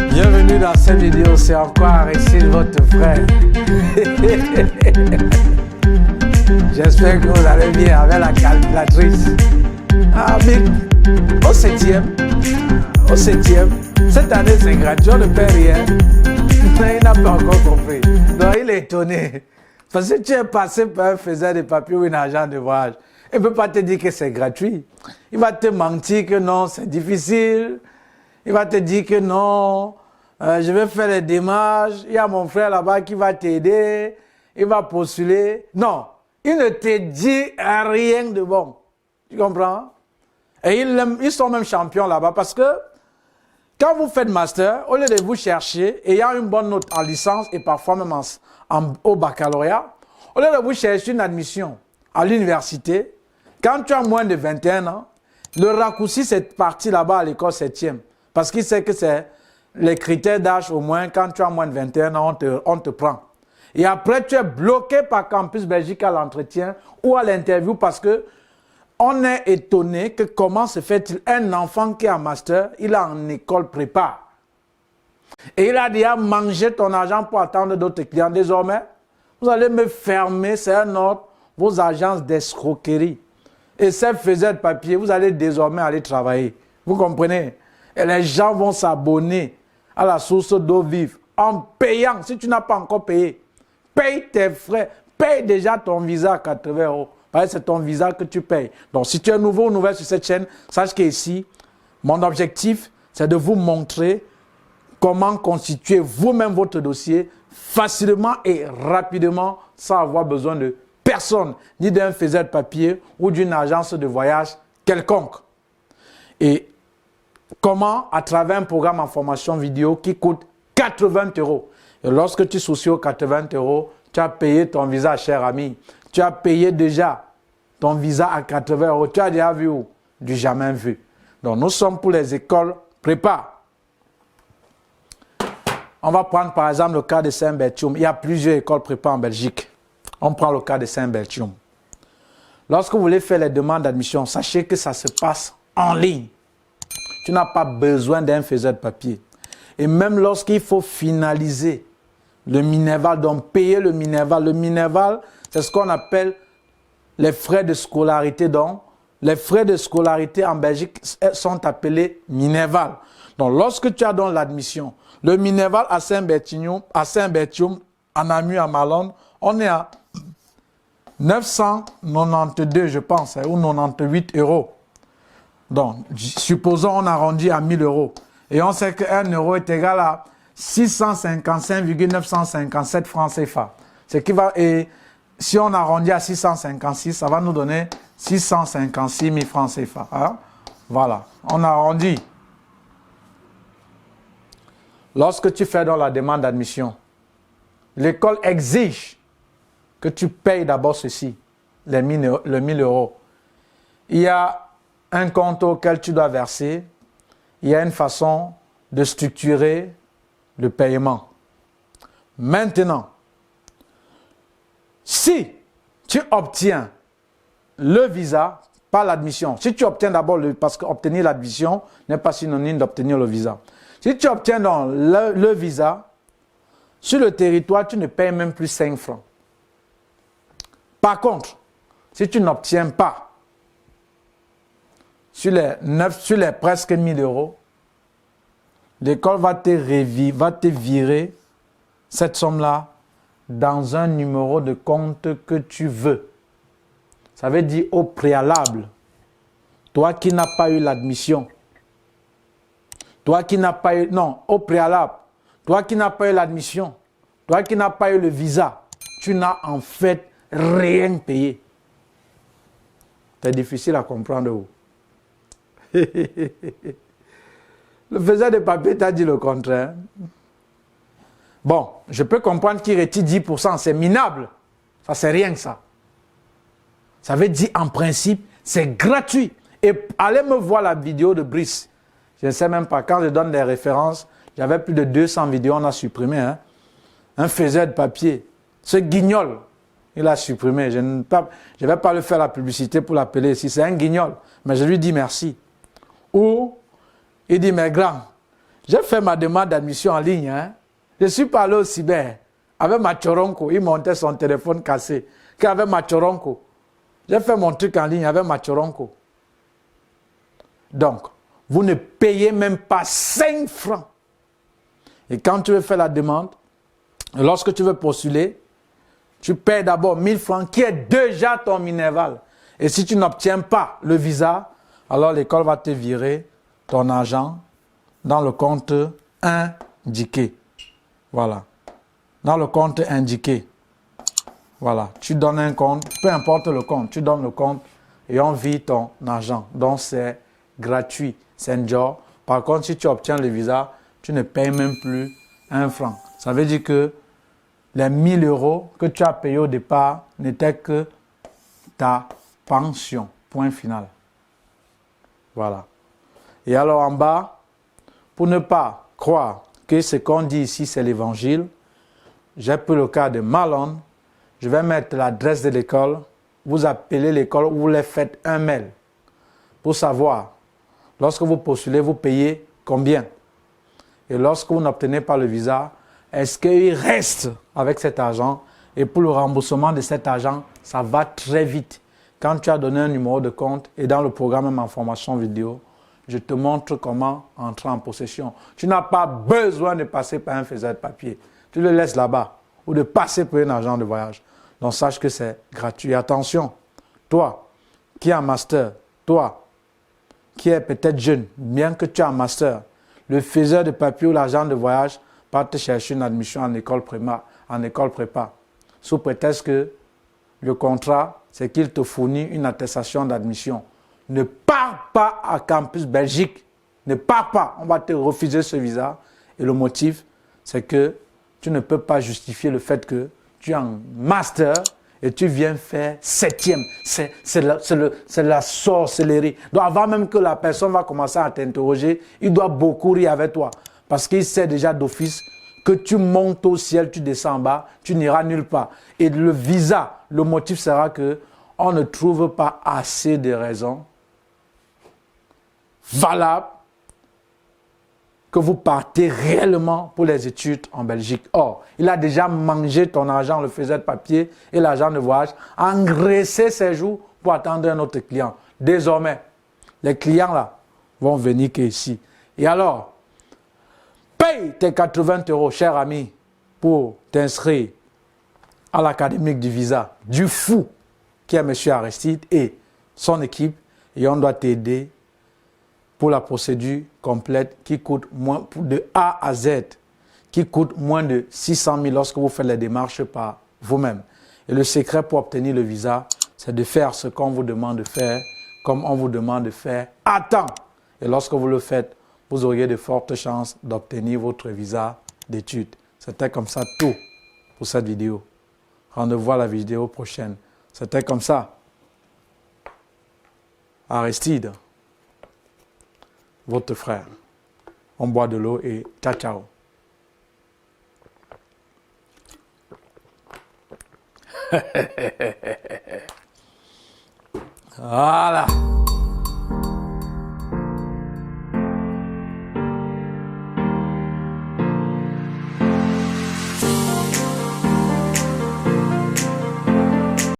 Bienvenue dans cette vidéo, c'est encore Aristide, votre frère. J'espère que vous allez bien avec la calculatrice. Ah, mais au septième, cette année c'est gratuit, on ne paie rien. Il n'a pas encore compris. Donc il est étonné. Parce que tu es passé par un faiseur de papier ou un agent de voyage. Il ne peut pas te dire que c'est gratuit. Il va te mentir que non, c'est difficile. Il va te dire que non, je vais faire les démarches. Il y a mon frère là-bas qui va t'aider. Il va postuler. Non, il ne te dit rien de bon. Tu comprends? Et ils sont même champions là-bas parce que quand vous faites master, au lieu de vous chercher, ayant une bonne note en licence et parfois même au baccalauréat, au lieu de vous chercher une admission à l'université, quand tu as moins de 21 ans, le raccourci c'est parti là-bas à l'école 7e. Parce qu'il sait que c'est les critères d'âge au moins, quand tu as moins de 21 ans, on te prend. Et après, tu es bloqué par Campus Belgique à l'entretien ou à l'interview parce que on est étonné que comment se fait-il un enfant qui est en master, il est en école prépa. Et il a déjà mangé ton argent pour attendre d'autres clients. Désormais, vous allez me fermer, c'est un ordre, vos agences d'escroquerie. Et ces faiseurs de papier, vous allez désormais aller travailler. Vous comprenez? Et les gens vont s'abonner à la source d'eau vive en payant. Si tu n'as pas encore payé, paye tes frais, paye déjà ton visa à 80 €. C'est ton visa que tu payes. Donc, si tu es nouveau ou nouvelle sur cette chaîne, sache qu'ici, mon objectif, c'est de vous montrer comment constituer vous-même votre dossier facilement et rapidement sans avoir besoin de personne, ni d'un faiseur de papier ou d'une agence de voyage quelconque. Et comment, à travers un programme en formation vidéo qui coûte 80 €. Et lorsque tu souscris aux 80 €, tu as payé ton visa, cher ami. Tu as payé déjà ton visa à 80 €. Tu as déjà vu où? Du jamais vu. Donc, nous sommes pour les écoles prépa. On va prendre par exemple le cas de Saint-Berthiaume. Il y a plusieurs écoles prépa en Belgique. On prend le cas de Saint-Berthiaume. Lorsque vous voulez faire les demandes d'admission, sachez que ça se passe en ligne. Tu n'as pas besoin d'un faiseur de papier. Et même lorsqu'il faut finaliser le Minerval, donc payer le Minerval, c'est ce qu'on appelle les frais de scolarité. Donc, les frais de scolarité en Belgique sont appelés Minerval. Donc, lorsque tu as donc l'admission, le Minerval à Saint-Berthiaume, en Namur, à Malone, on est à 992, je pense, ou 98 €. Donc, supposons on arrondit à 1000 €. Et on sait qu'un euro est égal à 655,957 francs CFA. Ce qui va, et si on arrondit à 656, ça va nous donner 656 000 francs CFA. Hein? Voilà, on arrondit. Lorsque tu fais donc la demande d'admission, l'école exige que tu payes d'abord ceci, le 1000 €. Il y a un compte auquel tu dois verser. Il y a une façon de structurer le paiement. Maintenant, si tu obtiens le visa, pas l'admission, si tu obtiens d'abord, parce qu'obtenir l'admission n'est pas synonyme d'obtenir le visa. Si tu obtiens donc le visa, sur le territoire, tu ne payes même plus 5 francs. Par contre, si tu n'obtiens pas, sur les presque 1000 €, l'école va te virer cette somme-là dans un numéro de compte que tu veux. Ça veut dire au préalable. Toi qui n'as pas eu l'admission, toi qui n'as pas eu, non, au préalable, toi qui n'as pas eu l'admission, toi qui n'as pas eu le visa, tu n'as en fait rien payé. C'est difficile à comprendre où. Le faiseur de papier t'a dit le contraire. Bon, je peux comprendre qu'il retire 10%, c'est minable. Ça, c'est rien que ça. Ça veut dire, en principe, c'est gratuit. Et allez me voir la vidéo de Brice. Je ne sais même pas, quand je donne des références, j'avais plus de 200 vidéos, on a supprimé. Hein? Un faiseur de papier, ce guignol, il a supprimé. Je ne vais pas lui faire la publicité pour l'appeler ici, c'est un guignol. Mais je lui dis merci. Ou, il dit, mais grand, J'ai fait ma demande d'admission en ligne. Hein. Je suis pas allé au cyber avec ma choronko. Il montait son téléphone cassé. Qu'avec ma choronko. J'ai fait mon truc en ligne avec ma choronko. Donc, vous ne payez même pas 5 francs. Et quand tu veux faire la demande, lorsque tu veux postuler, tu payes d'abord 1000 francs qui est déjà ton minerval. Et si tu n'obtiens pas le visa, alors l'école va te virer ton argent dans le compte indiqué. Voilà. Dans le compte indiqué. Voilà. Tu donnes un compte, peu importe le compte, tu donnes le compte et on vire ton argent. Donc c'est gratuit. C'est un job. Par contre, si tu obtiens le visa, tu ne payes même plus 1 franc. Ça veut dire que les 1000 euros que tu as payés au départ n'étaient que ta pension. Point final. Voilà. Et alors en bas, pour ne pas croire que ce qu'on dit ici, c'est l'évangile, j'ai pris le cas de Marlon. Je vais mettre l'adresse de l'école. Vous appelez l'école ou vous les faites un mail pour savoir, lorsque vous postulez, vous payez combien. Et lorsque vous n'obtenez pas le visa, est-ce qu'il reste avec cet argent? Et pour le remboursement de cet argent, ça va très vite. Quand tu as donné un numéro de compte et dans le programme même en formation vidéo, je te montre comment entrer en possession. Tu n'as pas besoin de passer par un faiseur de papier. Tu le laisses là-bas ou de passer pour un agent de voyage. Donc sache que c'est gratuit. Attention, toi qui as un master, toi qui es peut-être jeune, bien que tu aies un master, le faiseur de papier ou l'agent de voyage va te chercher une admission en école prépa, sous prétexte que le contrat, c'est qu'il te fournit une attestation d'admission. Ne pars pas à Campus Belgique. Ne pars pas. On va te refuser ce visa. Et le motif, c'est que tu ne peux pas justifier le fait que tu es en master et tu viens faire 7e. C'est la sorcellerie. Donc avant même que la personne va commencer à t'interroger, il doit beaucoup rire avec toi. Parce qu'il sait déjà d'office que tu montes au ciel, tu descends en bas, tu n'iras nulle part. Et le visa, le motif sera que on ne trouve pas assez de raisons valables que vous partez réellement pour les études en Belgique. Or, il a déjà mangé ton argent, le faiseur de papier et l'argent de voyage, engraissé ses jours pour attendre un autre client. Désormais, les clients là vont venir qu'ici. Et alors, paye tes 80 euros, cher ami, pour t'inscrire à l'académique du visa du fou qui est M. Aristide et son équipe, et on doit t'aider pour la procédure complète qui coûte moins, de A à Z, qui coûte moins de 600 000 lorsque vous faites les démarches par vous-même. Et le secret pour obtenir le visa, c'est de faire ce qu'on vous demande de faire, comme on vous demande de faire à temps. Et lorsque vous le faites, vous auriez de fortes chances d'obtenir votre visa d'études. C'était comme ça tout pour cette vidéo. Rendez-vous à la vidéo prochaine. C'était comme ça. Aristide, votre frère. On boit de l'eau et ciao, ciao. Voilà.